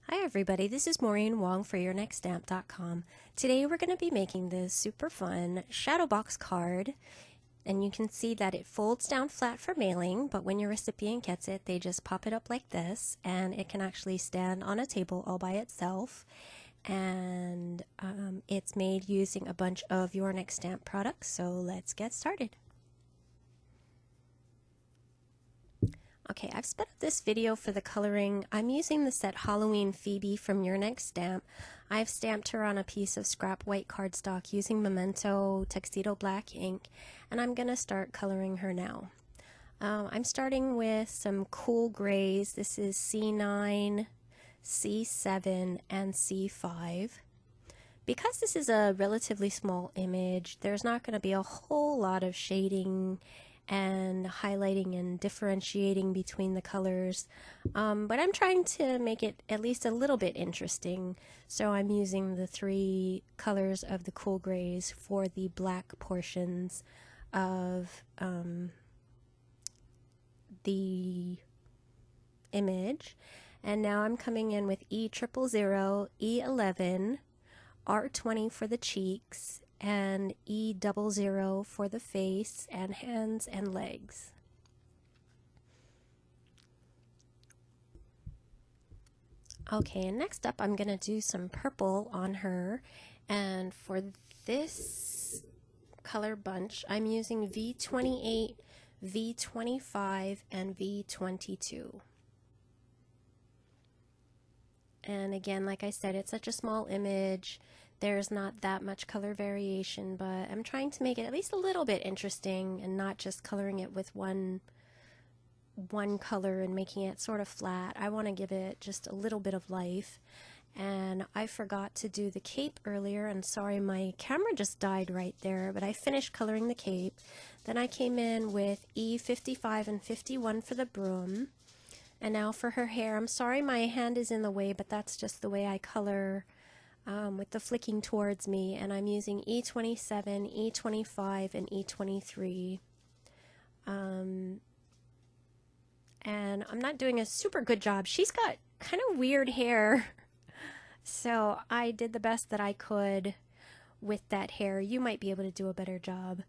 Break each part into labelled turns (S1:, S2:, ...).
S1: Hi everybody, this is Maureen Wong for YourNextStamp.com. Today we're going to be making this super fun shadow box card, and you can see that it folds down flat for mailing, but when your recipient gets it, they just pop it up like this, and it can actually stand on a table all by itself. And it's made using a bunch of Your Next Stamp products, so let's get started. Okay, I've sped up this video for the coloring. I'm using the set Halloween Phoebe from Your Next Stamp. I've stamped her on a piece of scrap white cardstock using Memento Tuxedo Black ink, and I'm going to start coloring her now. I'm starting with some cool grays. This is C9, C7, and C5. Because this is a relatively small image, there's not going to be a whole lot of shading and highlighting and differentiating between the colors, but I'm trying to make it at least a little bit interesting, so I'm using the three colors of the cool grays for the black portions of the image. And now I'm coming in with E000, E11, R20 for the cheeks, and E00 for the face and hands and legs. Okay, and next up I'm going to do some purple on her, and for this color bunch I'm using V28, V25, and V22. And again, like I said, it's such a small image. There's not that much color variation, but I'm trying to make it at least a little bit interesting and not just coloring it with one color and making it sort of flat. I want to give it just a little bit of life. And I forgot to do the cape earlier, and sorry, my camera just died right there, but I finished coloring the cape. Then I came in with E55 and 51 for the broom. And now for her hair, I'm sorry my hand is in the way, but that's just the way I color with the flicking towards me, and I'm using E27, E25, and E23. And I'm not doing a super good job. She's got kind of weird hair, so I did the best that I could with that hair. You might be able to do a better job.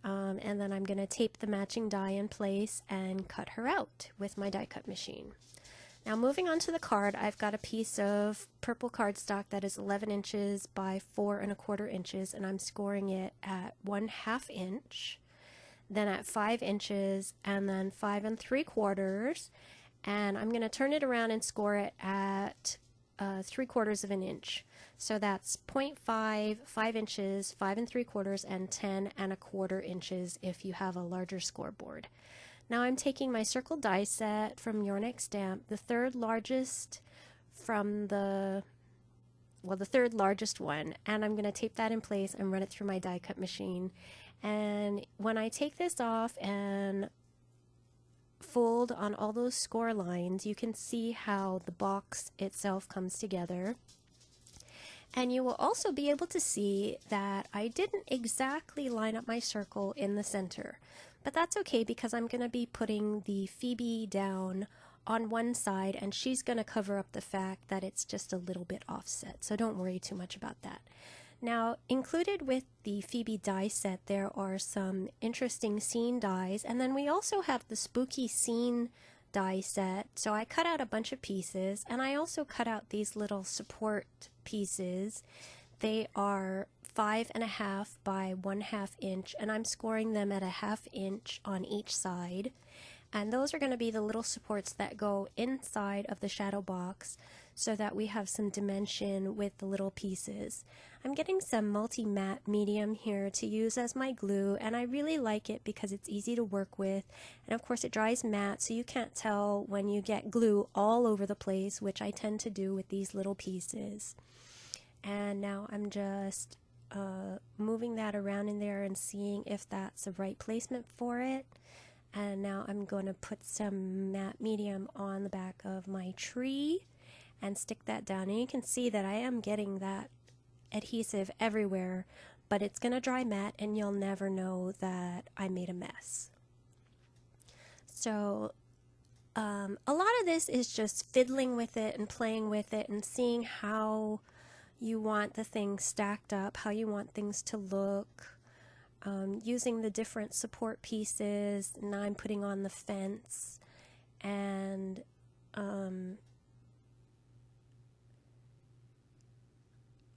S1: And then I'm going to tape the matching die in place and cut her out with my die cut machine. Now moving on to the card, I've got a piece of purple cardstock that is 11 inches by 4¼ inches, and I'm scoring it at 1/2 inch, then at 5 inches, and then 5 3/4, and I'm going to turn it around and score it at 3/4 inch. So that's 0.5, 5 inches, 5 3/4, and 10 1/4 inches if you have a larger scoreboard. Now I'm taking my circle die set from Your Next Stamp, the third largest from the third largest one, and I'm going to tape that in place and run it through my die cut machine. And when I take this off and fold on all those score lines, you can see how the box itself comes together. And you will also be able to see that I didn't exactly line up my circle in the center. But that's okay, because I'm going to be putting the Phoebe down on one side, and she's going to cover up the fact that it's just a little bit offset. So don't worry too much about that. Now, included with the Phoebe die set, there are some interesting scene dies, and then we also have the spooky scene die set. So I cut out a bunch of pieces, and I also cut out these little support pieces. They are 5½ by 1/2 inch, and I'm scoring them at 1/2 inch on each side. And those are going to be the little supports that go inside of the shadow box so that we have some dimension with the little pieces. I'm getting some multi-matte medium here to use as my glue, and I really like it because it's easy to work with, and of course it dries matte, so you can't tell when you get glue all over the place, which I tend to do with these little pieces. And now I'm just moving that around in there and seeing if that's the right placement for it. And now I'm going to put some matte medium on the back of my tree and stick that down. And you can see that I am getting that adhesive everywhere, but it's going to dry matte and you'll never know that I made a mess. So A lot of this is just fiddling with it and playing with it and seeing how you want the things stacked up, how you want things to look, using the different support pieces. Now I'm putting on the fence, and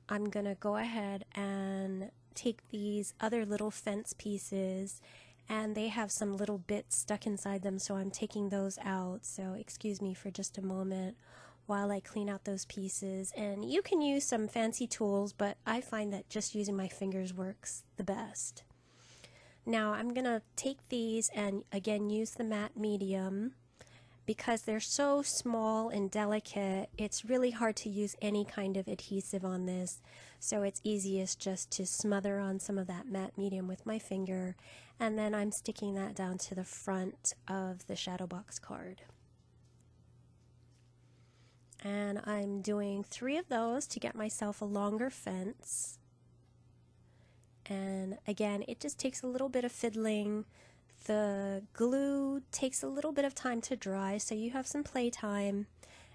S1: I'm gonna go ahead and take these other little fence pieces, and they have some little bits stuck inside them, so I'm taking those out. So excuse me for just a moment while I clean out those pieces. And you can use some fancy tools, but I find that just using my fingers works the best. Now I'm gonna take these and again use the matte medium. Because they're so small and delicate, it's really hard to use any kind of adhesive on this, so it's easiest just to smother on some of that matte medium with my finger, and then I'm sticking that down to the front of the shadow box card. And I'm doing 3 of those to get myself a longer fence. And again, it just takes a little bit of fiddling. The glue takes a little bit of time to dry, so you have some play time.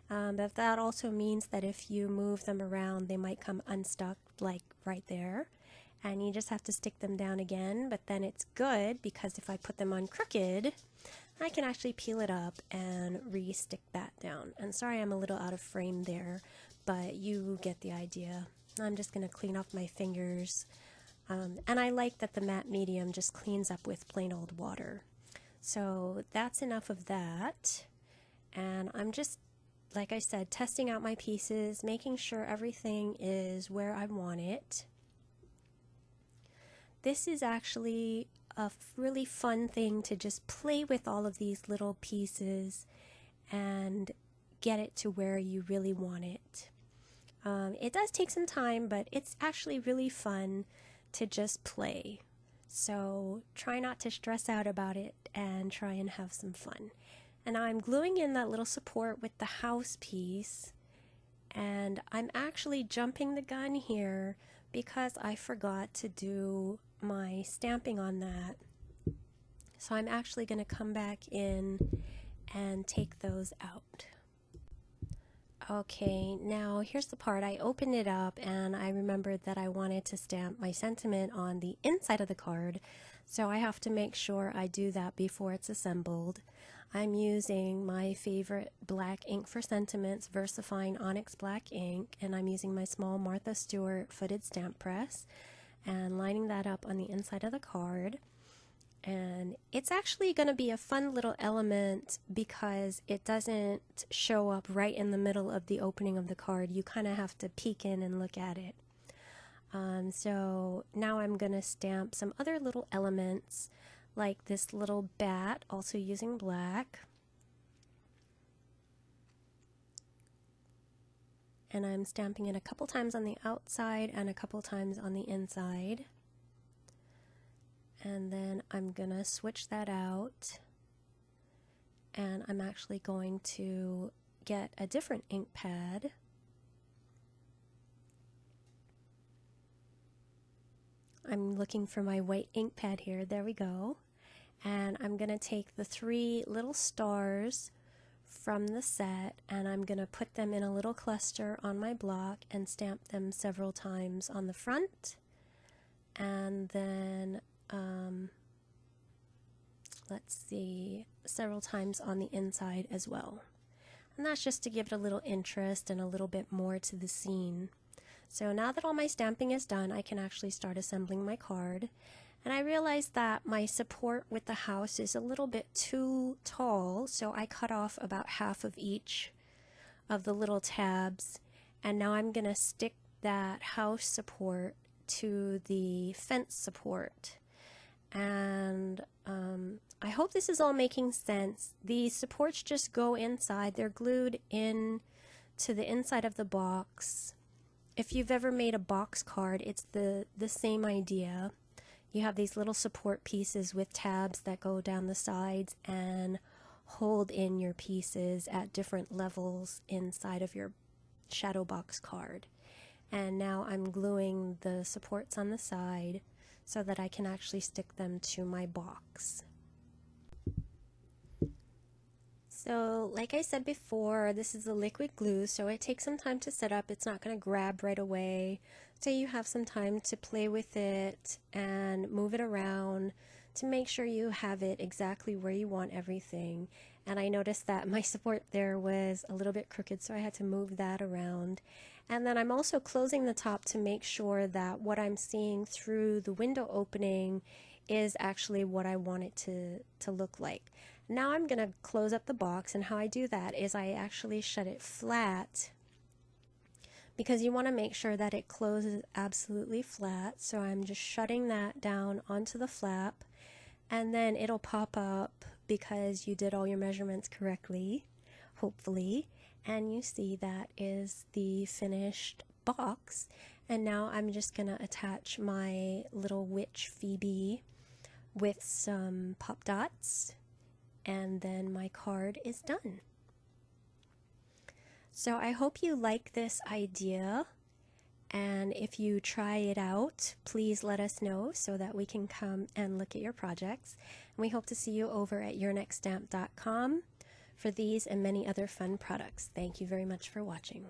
S1: But that also means that if you move them around, they might come unstuck, like right there. And you just have to stick them down again, but then it's good because if I put them on crooked, I can actually peel it up and re-stick that down. And sorry I'm a little out of frame there, but you get the idea. I'm just going to clean off my fingers. And I like that the matte medium just cleans up with plain old water. So that's enough of that. And I'm just, like I said, testing out my pieces, making sure everything is where I want it. This is actually a really fun thing to just play with all of these little pieces and get it to where you really want it. It does take some time, but it's actually really fun to just play. So try not to stress out about it and try and have some fun. And now I'm gluing in that little support with the house piece, and I'm actually jumping the gun here because I forgot to do my stamping on that. So I'm actually going to come back in and take those out. Okay, now here's the part. I opened it up and I remembered that I wanted to stamp my sentiment on the inside of the card, so I have to make sure I do that before it's assembled. I'm using my favorite black ink for sentiments, VersaFine Onyx Black ink, and I'm using my small Martha Stewart footed stamp press and lining that up on the inside of the card. And it's actually going to be a fun little element because it doesn't show up right in the middle of the opening of the card. You kind of have to peek in and look at it. So now I'm going to stamp some other little elements like this little bat, also using black. And I'm stamping it a couple times on the outside and a couple times on the inside. And then I'm gonna switch that out, and I'm actually going to get a different ink pad. I'm looking for my white ink pad here. There we go. And I'm gonna take the 3 little stars from the set, and I'm gonna put them in a little cluster on my block and stamp them several times on the front, and then let's see, several times on the inside as well. And that's just to give it a little interest and a little bit more to the scene. So now that all my stamping is done, I can actually start assembling my card. And I realized that my support with the house is a little bit too tall, so I cut off about half of each of the little tabs. And now I'm going to stick that house support to the fence support. And I hope this is all making sense. The supports just go inside. They're glued in to the inside of the box. If you've ever made a box card, it's the same idea. You have these little support pieces with tabs that go down the sides and hold in your pieces at different levels inside of your shadow box card. And now I'm gluing the supports on the side so that I can actually stick them to my box. So, like I said before, this is a liquid glue, so it takes some time to set up. It's not going to grab right away. So you have some time to play with it and move it around to make sure you have it exactly where you want everything. And I noticed that my support there was a little bit crooked, so I had to move that around. And then I'm also closing the top to make sure that what I'm seeing through the window opening is actually what I want it to look like. Now I'm going to close up the box, and how I do that is I actually shut it flat because you want to make sure that it closes absolutely flat. So I'm just shutting that down onto the flap, and then it'll pop up because you did all your measurements correctly, hopefully, and you see that is the finished box. And now I'm just going to attach my little witch Phoebe with some pop dots, and then my card is done. So I hope you like this idea, and if you try it out, please let us know so that we can come and look at your projects. And we hope to see you over at yournextstamp.com for these and many other fun products. Thank you very much for watching.